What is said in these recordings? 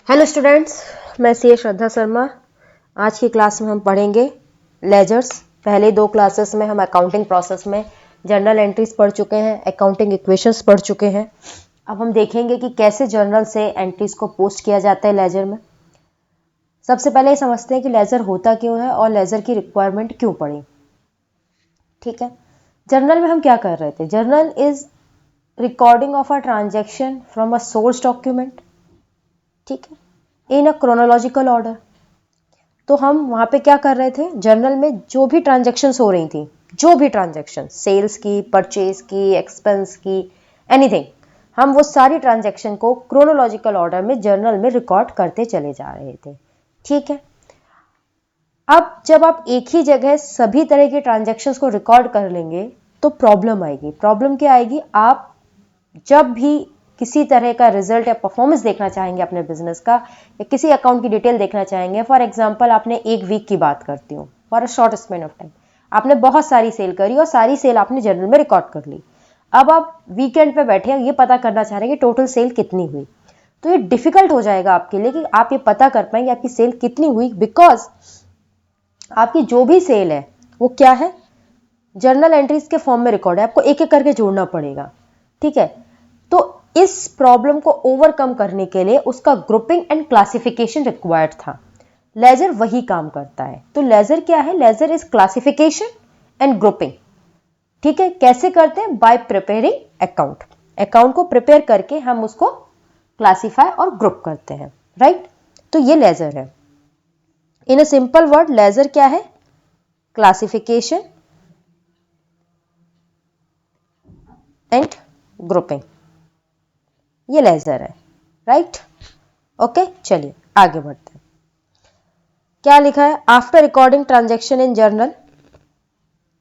Hello students, मैं सी श्रद्धा शर्मा। आज की क्लास में हम पढ़ेंगे लेजर्स। पहले दो क्लासेस में हम अकाउंटिंग प्रोसेस में जर्नल एंट्रीज पढ़ चुके हैं, अकाउंटिंग इक्वेशंस पढ़ चुके हैं। अब हम देखेंगे कि कैसे जर्नल से एंट्रीज को पोस्ट किया जाता है लेजर में। सबसे पहले समझते हैं कि लेजर होता क्यों है और लेजर की रिक्वायरमेंट क्यों पड़ी। ठीक है, जर्नल में हम क्या कर रहे थे? Journal is recording of a transaction from a source document, ठीक है, इन अ क्रोनोलॉजिकल ऑर्डर। तो हम वहां पे क्या कर रहे थे? जर्नल में जो भी ट्रांजेक्शन्स हो रही थी, जो भी ट्रांजेक्शन, सेल्स की, परचेज की, एक्सपेंस की, एनीथिंग, हम वो सारी ट्रांजेक्शन को क्रोनोलॉजिकल ऑर्डर में जर्नल में रिकॉर्ड करते चले जा रहे थे। ठीक है, अब जब आप एक ही जगह सभी तरह की ट्रांजेक्शन्स को रिकॉर्ड कर लेंगे तो प्रॉब्लम आएगी। प्रॉब्लम क्या आएगी? आप जब भी किसी तरह का रिजल्ट या परफॉर्मेंस देखना चाहेंगे अपने बिजनेस का, या किसी अकाउंट की डिटेल देखना चाहेंगे, फॉर एग्जांपल आपने एक वीक की बात करती हूँ, for a short span of time आपने बहुत सारी सेल करी और सारी सेल आपने जर्नल में रिकॉर्ड कर ली। अब आप वीकेंड पे बैठे हैं, ये पता करना चाह रहे हैं कि टोटल सेल कितनी हुई। तो ये डिफिकल्ट हो जाएगा आपके लिए कि आप ये पता कर पाएंगे आपकी सेल कितनी हुई, बिकॉज आपकी जो भी सेल है वो क्या है, जर्नल एंट्रीज के फॉर्म में रिकॉर्ड है। आपको एक एक करके जोड़ना पड़ेगा। ठीक है, तो इस प्रॉब्लम को ओवरकम करने के लिए उसका ग्रुपिंग एंड क्लासिफिकेशन रिक्वायर्ड था। लेजर वही काम करता है। तो लेजर क्या है? Ledger is classification and grouping. ठीक है, कैसे करते हैं? By preparing account. अकाउंट को प्रिपेयर करके हम उसको क्लासिफाई और ग्रुप करते हैं। राइट, तो ये लेजर है। In a simple word, ledger क्या है? क्लासिफिकेशन एंड ग्रुपिंग, ये लेजर है। राइट, ओके, चलिए आगे बढ़ते हैं। क्या लिखा है? After recording transaction in journal,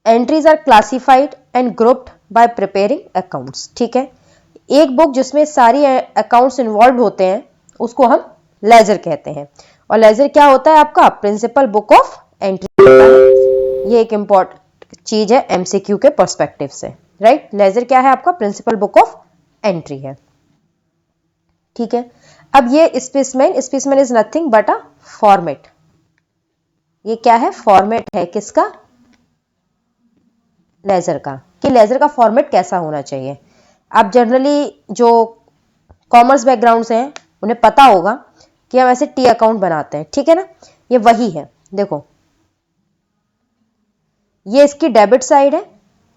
entries are classified and grouped by preparing accounts. ठीक है, एक बुक जिसमें सारी अकाउंट्स इन्वॉल्व होते हैं उसको हम लेजर कहते हैं। और लेजर क्या होता है? आपका प्रिंसिपल बुक ऑफ एंट्री होता है। ये एक इंपॉर्टेंट चीज है एमसीक्यू के पर्सपेक्टिव से। राइट, लेजर क्या है? आपका प्रिंसिपल बुक ऑफ एंट्री है। ठीक है, अब ये spaceman is nothing but a format. ये क्या है? फॉर्मेट है। किसका? लेजर का। कि लेजर का फॉर्मेट कैसा होना चाहिए। आप जनरली जो कॉमर्स बैकग्राउंड से हैं उन्हें पता होगा कि हम ऐसे टी अकाउंट बनाते हैं। ठीक है ना, ये वही है। देखो, ये इसकी डेबिट साइड है,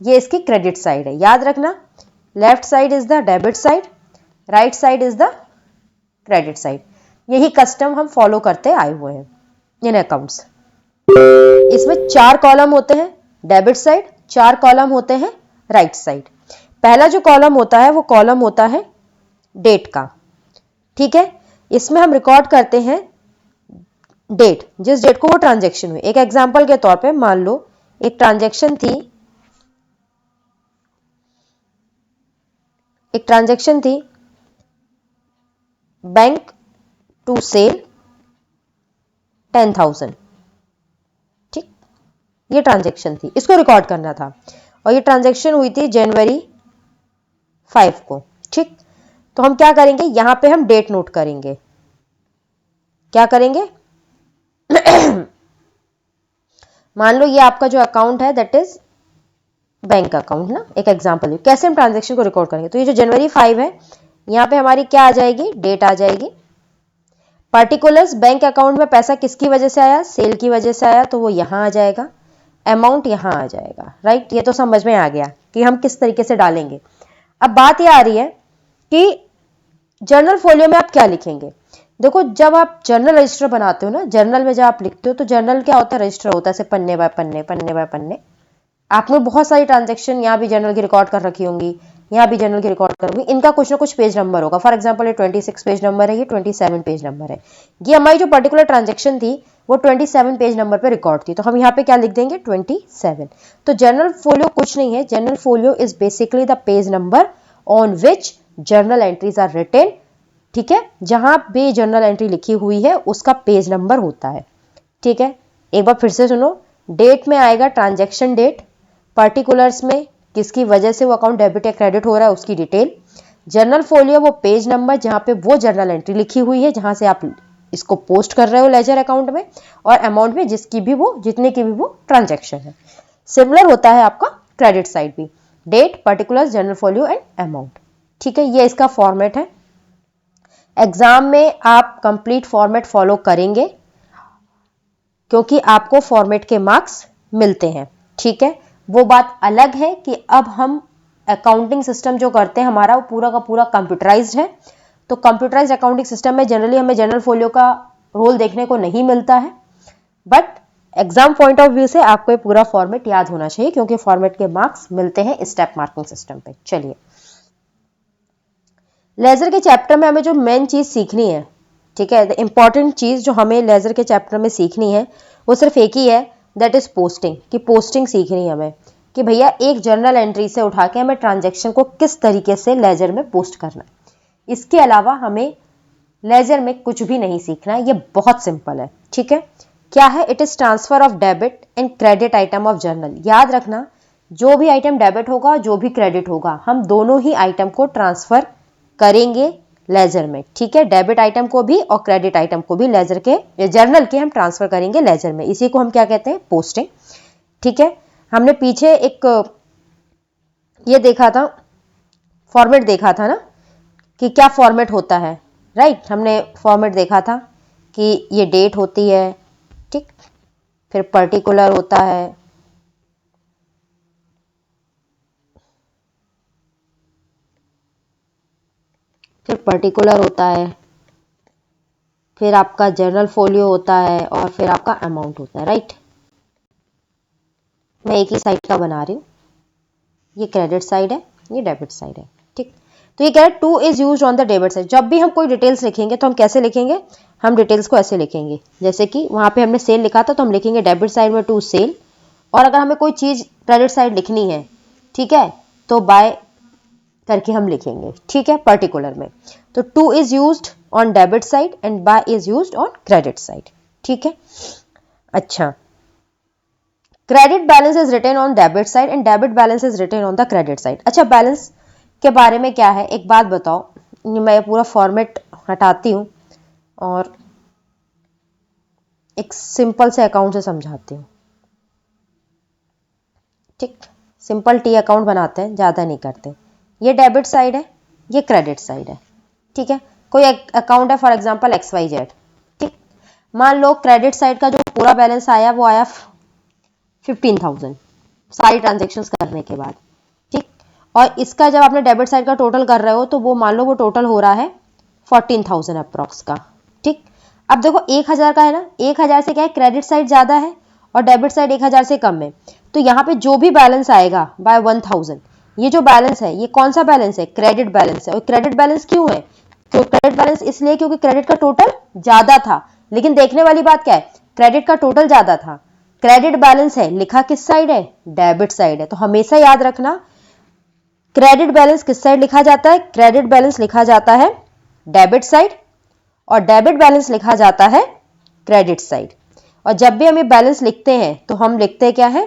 ये इसकी क्रेडिट साइड है। याद रखना, left side is the debit side, right side is the credit side. यही कस्टम हम फॉलो करते आए हुए हैं इन अकाउंट्स। इसमें 4 कॉलम होते हैं डेबिट साइड, 4 कॉलम होते हैं राइट साइड। पहला जो कॉलम होता है वो कॉलम होता है डेट का। ठीक है, इसमें हम रिकॉर्ड करते हैं डेट, जिस डेट को वो ट्रांजेक्शन हुई। एक एग्जांपल के तौर पे मान लो एक ट्रांजेक्शन थी बैंक टू सेल 10,000। ठीक, ये ट्रांजेक्शन थी, इसको रिकॉर्ड करना था और ये ट्रांजेक्शन हुई थी जनवरी 5 को। ठीक, तो हम क्या करेंगे? यहां पे हम डेट नोट करेंगे। क्या करेंगे? मान लो ये आपका जो अकाउंट है दैट इज बैंक अकाउंट ना, एक एग्जांपल है। कैसे हम ट्रांजेक्शन को रिकॉर्ड करेंगे? तो ये जो जनवरी 5 है, यहां पे हमारी क्या आ जाएगी? डेट आ जाएगी। पर्टिकुलर्स, बैंक अकाउंट में पैसा किसकी वजह से आया? सेल की वजह से आया, तो वो यहां आ जाएगा। अमाउंट यहां आ जाएगा। राइट, ये तो समझ में आ गया कि हम किस तरीके से डालेंगे। अब बात यह आ रही है कि जर्नल फोलियो में आप क्या लिखेंगे। देखो, जब आप जर्नल रजिस्टर बनाते हो ना, जर्नल में जब आप लिखते हो तो जर्नल क्या होता है? रजिस्टर होता है, ऐसे पन्ने बाय पन्ने, पन्ने बाय पन्ने। आपने बहुत सारी ट्रांजेक्शन यहाँ भी जर्नल की रिकॉर्ड कर रखी होंगी, यहाँ भी जर्नल की रिकॉर्ड कर होंगी। इनका कुछ ना कुछ पेज नंबर होगा। फॉर एग्जांपल ये 26 पेज नंबर है, ये 27 पेज नंबर है। ये हमारी जो पर्टिकुलर ट्रांजेक्शन थी वो 27 पेज नंबर पे रिकॉर्ड थी, तो हम यहाँ पे क्या लिख देंगे? 27। तो जर्नल फोलियो कुछ नहीं है। Journal folio is basically the page number on which journal entries are written. ठीक है, जहां भी जर्नल एंट्री लिखी हुई है उसका पेज नंबर होता है। ठीक है, एक बार फिर से सुनो। डेट में आएगा ट्रांजैक्शन डेट, पर्टिकुलर्स में किसकी वजह से वो अकाउंट डेबिट या क्रेडिट हो रहा है उसकी डिटेल, जर्नल फोलियो वो पेज नंबर जहां पे वो जर्नल एंट्री लिखी हुई है जहां से आप इसको पोस्ट कर रहे हो लेजर अकाउंट में, और अमाउंट में जितने की भी वो ट्रांजैक्शन है। सिमिलर होता है आपका क्रेडिट साइड भी, date, particulars, journal folio and amount. ठीक है, ये इसका फॉर्मेट है। एग्जाम में आप कंप्लीट फॉर्मेट फॉलो करेंगे क्योंकि आपको फॉर्मेट के मार्क्स मिलते हैं। ठीक है, वो बात अलग है कि अब हम अकाउंटिंग सिस्टम जो करते हैं हमारा वो पूरा का पूरा कंप्यूटराइज्ड है, तो कंप्यूटराइज्ड अकाउंटिंग सिस्टम में जनरली हमें जनरल फोलियो का रोल देखने को नहीं मिलता है, but exam point of view से आपको ये पूरा फॉर्मेट याद होना चाहिए क्योंकि फॉर्मेट के मार्क्स मिलते हैं स्टेप मार्किंग सिस्टम पे। चलिए, लेजर के चैप्टर में हमें जो मेन चीज सीखनी है, ठीक है, द इंपॉर्टेंट चीज जो हमें लेजर के चैप्टर में सीखनी है वो सिर्फ एक ही है, दैट इज पोस्टिंग। कि पोस्टिंग सीखनी है हमें कि भैया एक जर्नल एंट्री से उठा के हमें ट्रांजैक्शन को किस तरीके से लेजर में पोस्ट करना है। इसके अलावा हमें लेजर में कुछ भी नहीं सीखना है, ये बहुत सिंपल है। ठीक है, क्या है? It is transfer of debit and credit item of journal. याद रखना, जो भी आइटम डेबिट होगा जो भी क्रेडिट होगा, हम दोनों ही आइटम को ट्रांसफर करेंगे लेजर में। ठीक है, डेबिट आइटम को भी और क्रेडिट आइटम को भी लेजर के या जर्नल के हम ट्रांसफर करेंगे लेजर में। इसी को हम क्या कहते हैं? पोस्टिंग। ठीक है, हमने पीछे एक ये देखा था, फॉर्मेट देखा था ना कि क्या फॉर्मेट होता है, राइट? हमने फॉर्मेट देखा था कि ये डेट होती है, ठीक, फिर पर्टिकुलर होता है, फिर पर्टिकुलर होता है, फिर आपका जर्नल फोलियो होता है और फिर आपका अमाउंट होता है, राइट? मैं एक ही साइड का बना रही हूँ, ये क्रेडिट साइड है, ये डेबिट साइड है। ठीक, तो ये कह रहा है to is used on the debit side. जब भी हम कोई डिटेल्स लिखेंगे तो हम कैसे लिखेंगे? हम डिटेल्स को ऐसे लिखेंगे, जैसे कि वहां पे हमने सेल लिखा था तो हम लिखेंगे डेबिट साइड में टू सेल, और अगर हमें कोई चीज क्रेडिट साइड लिखनी है, ठीक है, तो बाय करके हम लिखेंगे। ठीक है, पर्टिकुलर में तो to is used on debit side and by is used on credit side. ठीक है, अच्छा, credit balance is written on debit side and debit balance is written on the credit side. अच्छा, बैलेंस के बारे में क्या है, एक बात बताओ, मैं पूरा फॉर्मेट हटाती हूँ और एक सिंपल से अकाउंट से समझाती हूँ। ठीक, सिंपल टी अकाउंट बनाते हैं, ज्यादा नहीं करते। ये डेबिट साइड है, ये क्रेडिट साइड है। ठीक है, कोई अकाउंट है फॉर एग्जांपल XYZ। ठीक, मान लो क्रेडिट साइड का जो पूरा बैलेंस आया वो आया 15,000 सारी ट्रांजेक्शन्स करने के बाद। ठीक, और इसका जब आपने डेबिट साइड का टोटल कर रहे हो तो वो मान लो वो टोटल हो रहा है 14,000 अप्रॉक्स का। ठीक, अब देखो 1,000 का है ना, 1,000 से क्या है, क्रेडिट साइड ज्यादा है और डेबिट साइड 1,000 से कम है, तो यहाँ पे जो भी बैलेंस आएगा बाय 1,000, ये जो बैलेंस है ये कौन सा बैलेंस है? क्रेडिट बैलेंस है। और क्रेडिट बैलेंस क्यों है? तो क्रेडिट बैलेंस इसलिए क्योंकि क्रेडिट का टोटल ज्यादा था। लेकिन देखने वाली बात क्या है, क्रेडिट का टोटल ज्यादा था, क्रेडिट बैलेंस है, लिखा किस साइड है? डेबिट साइड है। तो हमेशा याद रखना, क्रेडिट बैलेंस किस साइड लिखा जाता है? क्रेडिट बैलेंस लिखा जाता है डेबिट साइड और डेबिट बैलेंस लिखा जाता है क्रेडिट साइड। और जब भी हम ये बैलेंस लिखते हैं तो हम लिखते हैं क्या है?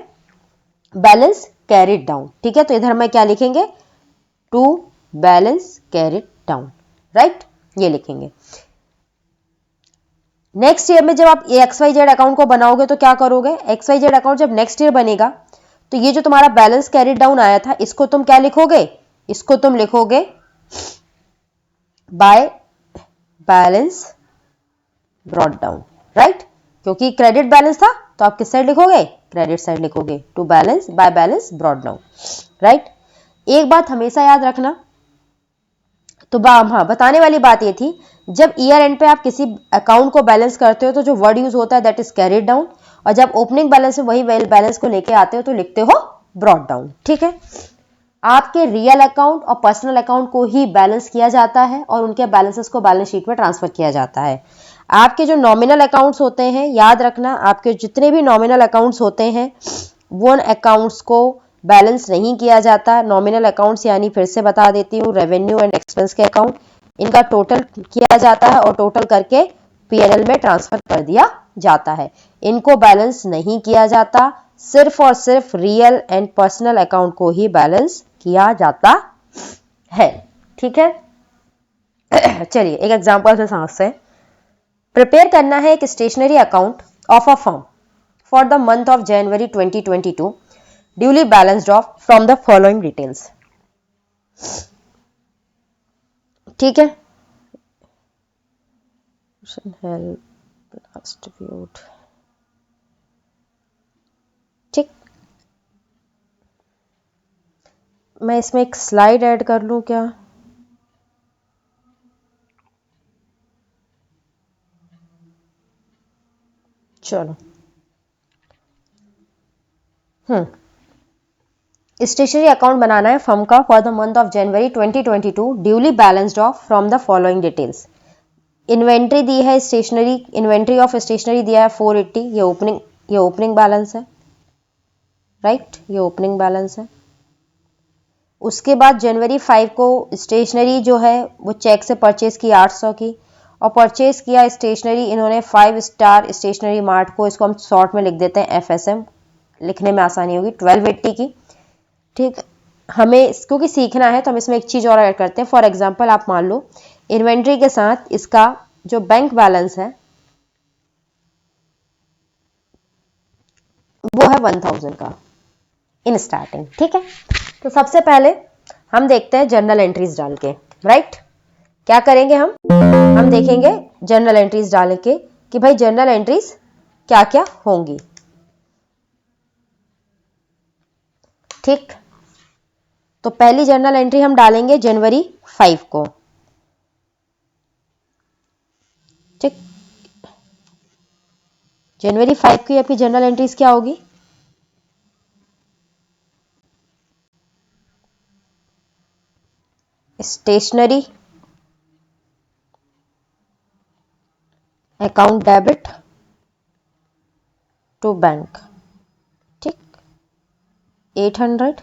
Balance carried down. ठीक है, तो इधर में क्या लिखेंगे? To balance carried down, right? ये लिखेंगे। नेक्स्ट ईयर में जब आप XYZ अकाउंट को बनाओगे तो क्या करोगे? XYZ अकाउंट जब नेक्स्ट ईयर बनेगा तो ये जो तुम्हारा बैलेंस कैरिड डाउन आया था इसको तुम क्या लिखोगे? इसको तुम लिखोगे by balance brought down, right? क्योंकि क्रेडिट बैलेंस था तो आप किस साइड लिखोगे? क्रेडिट साइड लिखोगे, to balance by balance brought down, right? एक बात हमेशा याद रखना, तो हाँ, बताने वाली बात ये थी, जब ईयर एंड पे आप किसी अकाउंट को बैलेंस करते हो तो जो वर्ड यूज होता है दैट इज कैरिड डाउन, और जब ओपनिंग बैलेंस में वही बैलेंस को लेके आते हो तो लिखते हो ब्रॉट डाउन। ठीक है, आपके रियल अकाउंट और पर्सनल अकाउंट को ही बैलेंस किया जाता है और उनके बैलेंसेस को बैलेंस शीट में ट्रांसफर किया जाता है। आपके जो नॉमिनल अकाउंट्स होते हैं, याद रखना, आपके जितने भी नॉमिनल अकाउंट्स होते हैं वो अकाउंट्स को बैलेंस नहीं किया जाता। नॉमिनल अकाउंट्स यानी फिर से बता देती हूँ, रेवेन्यू एंड एक्सपेंस के अकाउंट, इनका टोटल किया जाता है और टोटल करके P&L में ट्रांसफर कर दिया जाता है। इनको बैलेंस नहीं किया जाता, सिर्फ और सिर्फ रियल एंड पर्सनल अकाउंट को ही बैलेंस किया जाता है। ठीक है। चलिए एक एग्जांपल से समझते हैं। प्रिपेयर करना है एक stationery account of a firm for the month of January 2022 duly balanced off from the following details. ठीक है। ठीक, मैं इसमें एक स्लाइड ऐड कर लूं क्या? चलो। स्टेशनरी अकाउंट बनाना है फर्म का for the month of January 2022 duly balanced off from the following details. Inventory दी है स्टेशनरी, इन्वेंट्री ऑफ स्टेशनरी दिया है 480, ये ओपनिंग बैलेंस है, राइट, ये ओपनिंग बैलेंस है। उसके बाद जनवरी 5 को स्टेशनरी जो है वो चेक से परचेज की 800 की, और परचेज किया स्टेशनरी इन्होंने 5 स्टार स्टेशनरी मार्ट को, इसको हम शॉर्ट में लिख देते हैं FSM, लिखने में आसानी होगी, 1280 की। ठीक, हमें क्योंकि सीखना है तो हम इसमें एक चीज और ऐड करते हैं। फॉर एग्जांपल आप मान लो इन्वेंट्री के साथ इसका जो बैंक बैलेंस है वो है 1000 का इन स्टार्टिंग। ठीक है, तो सबसे पहले हम देखते हैं जर्नल एंट्रीज डाल के, राइट। क्या करेंगे हम देखेंगे जर्नल एंट्रीज डाल के कि भाई जर्नल एंट्रीज क्या क्या होंगी। ठीक, तो पहली जर्नल एंट्री हम डालेंगे जनवरी 5 को। ठीक, जनवरी 5 की आपकी जर्नल एंट्रीज क्या होगी? Stationery account debit to bank, ठीक, 800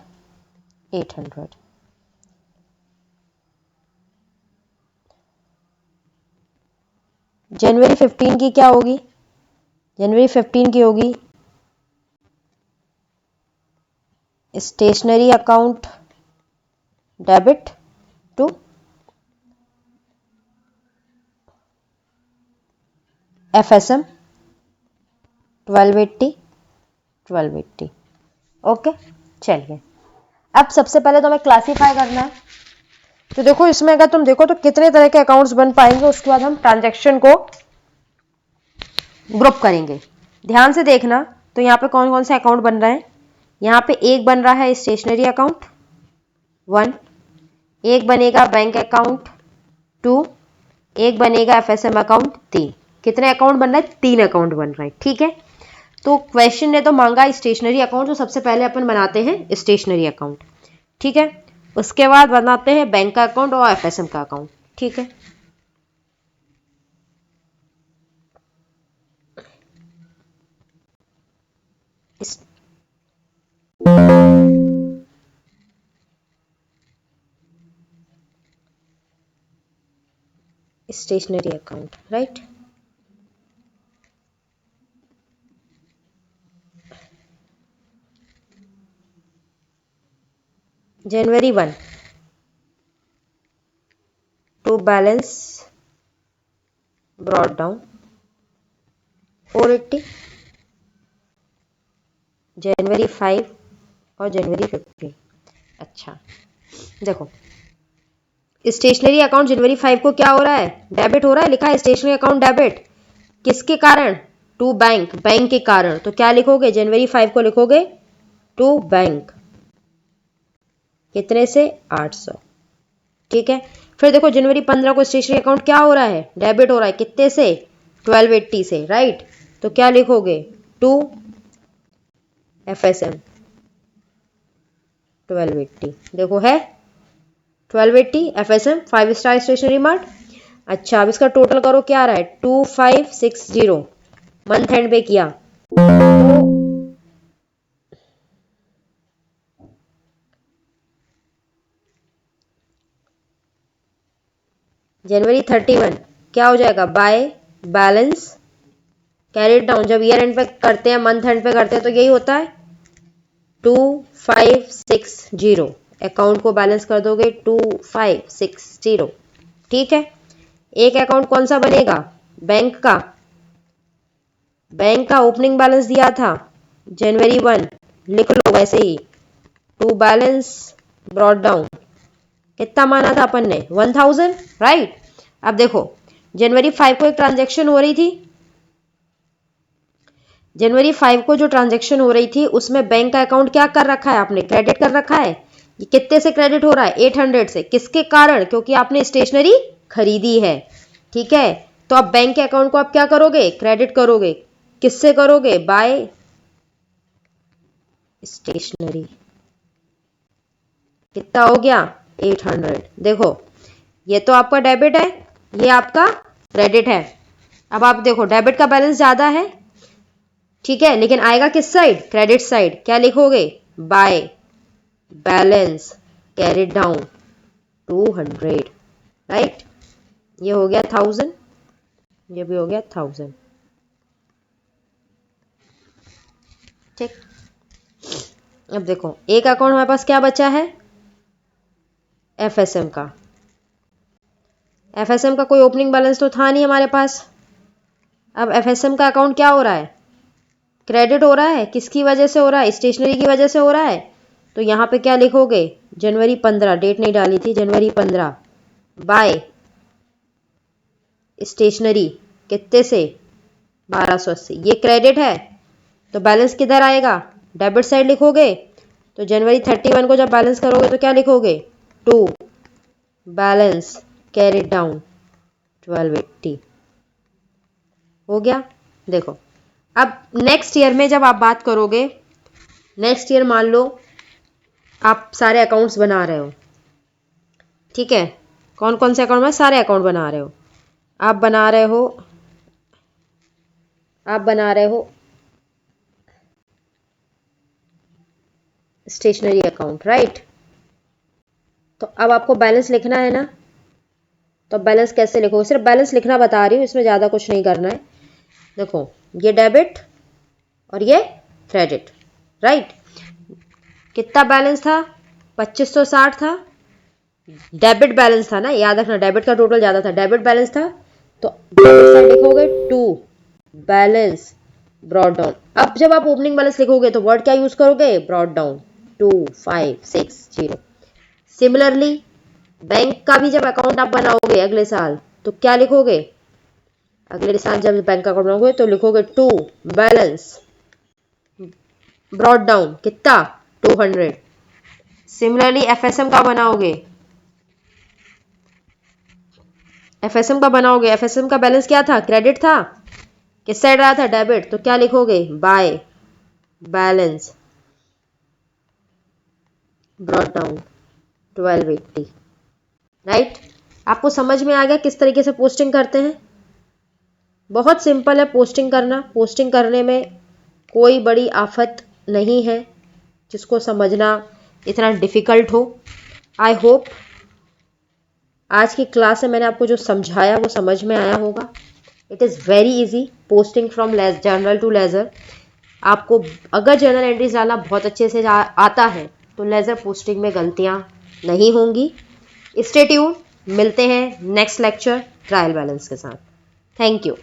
800। जनवरी 15 की क्या होगी? जनवरी 15 की होगी stationery account debit to FSM 1280। Okay, चलिए अब सबसे पहले तो हमें क्लासीफाई करना है। तो देखो इसमें अगर तुम देखो तो कितने तरह के अकाउंट्स बन पाएंगे, उसके बाद हम ट्रांजैक्शन को ग्रुप करेंगे। ध्यान से देखना, तो यहाँ पे कौन कौन से अकाउंट बन रहे हैं। यहाँ पे एक बन रहा है स्टेशनरी अकाउंट 1, एक बनेगा बैंक अकाउंट 2, एक बनेगा FSM अकाउंट 3। कितने अकाउंट बन रहे हैं? 3 अकाउंट बन रहे हैं। ठीक है, तो क्वेश्चन ने तो मांगा स्टेशनरी अकाउंट, तो सबसे पहले अपन बनाते हैं स्टेशनरी अकाउंट। ठीक है, उसके बाद बनाते हैं बैंक का अकाउंट और FSM का अकाउंट। ठीक है, स्टेशनरी अकाउंट, राइट। जनवरी 1 टू बैलेंस ब्रॉट डाउन 480। जनवरी 5 और जनवरी 15। अच्छा, देखो स्टेशनरी अकाउंट जनवरी 5 को क्या हो रहा है? डेबिट हो रहा है, लिखा है स्टेशनरी अकाउंट डेबिट। किसके कारण? टू बैंक, बैंक के कारण। तो क्या लिखोगे? जनवरी 5 को लिखोगे टू बैंक, कितने से? 800। ठीक है, फिर देखो जनवरी 15 को स्टेशनरी अकाउंट क्या हो रहा है? डेबिट हो रहा है, कितने से? 1280 से, राइट। तो क्या लिखोगे? To FSM 1280। देखो है 1280 FSM 5 स्टार स्टेशनरी मार्ट। अच्छा, अब इसका टोटल करो, क्या आ रहा है? 2560 मंथ एंड पे किया तो जनवरी 31 क्या हो जाएगा? By balance carried down. जब ईयर एंड पे करते हैं, मंथ एंड पे करते हैं, तो यही होता है 2560। अकाउंट को बैलेंस कर दोगे 2560। ठीक है, एक अकाउंट कौन सा बनेगा? बैंक का। बैंक का ओपनिंग बैलेंस दिया था जनवरी 1, लिख लो वैसे ही। टू बैलेंस ब्रॉट डाउन, कितना माना था अपन ने? 1000, राइट। अब देखो जनवरी 5 को एक ट्रांजेक्शन हो रही थी, जनवरी 5 को जो ट्रांजेक्शन हो रही थी उसमें बैंक का अकाउंट क्या कर रखा है आपने? क्रेडिट कर रखा है। ये कितने से क्रेडिट हो रहा है? 800 से। किसके कारण? क्योंकि आपने स्टेशनरी खरीदी है। ठीक है, तो अब बैंक के अकाउंट को आप क्या करोगे? क्रेडिट करोगे। किससे करोगे? By stationery. कितना हो गया? 800। देखो ये तो आपका डेबिट है, ये आपका क्रेडिट है। अब आप देखो डेबिट का बैलेंस ज्यादा है, ठीक है, लेकिन आएगा किस साइड? Credit side. क्या लिखोगे? By balance carried down 200, right. ये हो गया 1000, ये भी हो गया 1000। ठीक, अब देखो एक अकाउंट हमारे पास क्या बचा है? एफएसएम का। एफएसएम का कोई ओपनिंग बैलेंस तो था नहीं हमारे पास। अब एफएसएम का अकाउंट क्या हो रहा है? क्रेडिट हो रहा है। किसकी वजह से हो रहा है? स्टेशनरी की वजह से हो रहा है। तो यहाँ पे क्या लिखोगे? जनवरी 15, डेट नहीं डाली थी, जनवरी 15 बाय स्टेशनरी। कितने से? 1280। ये क्रेडिट है तो बैलेंस किधर आएगा? डेबिट साइड लिखोगे। तो जनवरी 31 को जब बैलेंस करोगे तो क्या लिखोगे? To balance carried down 1280। हो गया। देखो अब नेक्स्ट ईयर में जब आप बात करोगे, नेक्स्ट ईयर मान लो आप सारे अकाउंट्स बना रहे हो, ठीक है, कौन कौन से अकाउंट में? सारे अकाउंट बना रहे हो। आप बना रहे हो, आप बना रहे हो स्टेशनरी अकाउंट, राइट। तो अब आपको बैलेंस लिखना है ना, तो बैलेंस कैसे लिखोगे? सिर्फ बैलेंस लिखना बता रही हूँ, इसमें ज़्यादा कुछ नहीं करना है। देखो ये डेबिट और ये क्रेडिट, राइट। कितना बैलेंस था? 2560 था। डेबिट बैलेंस था ना, याद रखना, डेबिट का टोटल ज़्यादा था, डेबिट बैलेंस था। तो डेबिट साइड लिखोगे टू बैलेंस ब्रॉट डाउन। अब जब आप ओपनिंग बैलेंस लिखोगे तो वर्ड क्या यूज करोगे? Brought down 2560। सिमिलरली बैंक का भी जब अकाउंट आप बनाओगे अगले साल तो क्या लिखोगे? अगले साल जब बैंक का अकाउंट बनाओगे तो लिखोगे टू बैलेंस ब्रॉट डाउन, कितना? 200। सिमिलरली एफएसएम का बनाओगे, एफएसएम का बनाओगे, एफएसएम का बैलेंस क्या था? क्रेडिट था। किस साइड रहा था? डेबिट। तो क्या लिखोगे? By balance brought down 1280, right. आपको समझ में आ गया किस तरीके से पोस्टिंग करते हैं? बहुत सिंपल है पोस्टिंग करना। पोस्टिंग करने में कोई बड़ी आफत नहीं है जिसको समझना इतना डिफिकल्ट हो। आई होप आज की क्लास में मैंने आपको जो समझाया वो समझ में आया होगा। It is very easy posting from general to ledger. आपको अगर जर्नल एंट्रीज डालना बहुत अच्छे से आता है तो लेजर पोस्टिंग में गलतियां नहीं होंगी। स्टे ट्यून, मिलते हैं नेक्स्ट लेक्चर ट्रायल बैलेंस के साथ। Thank you.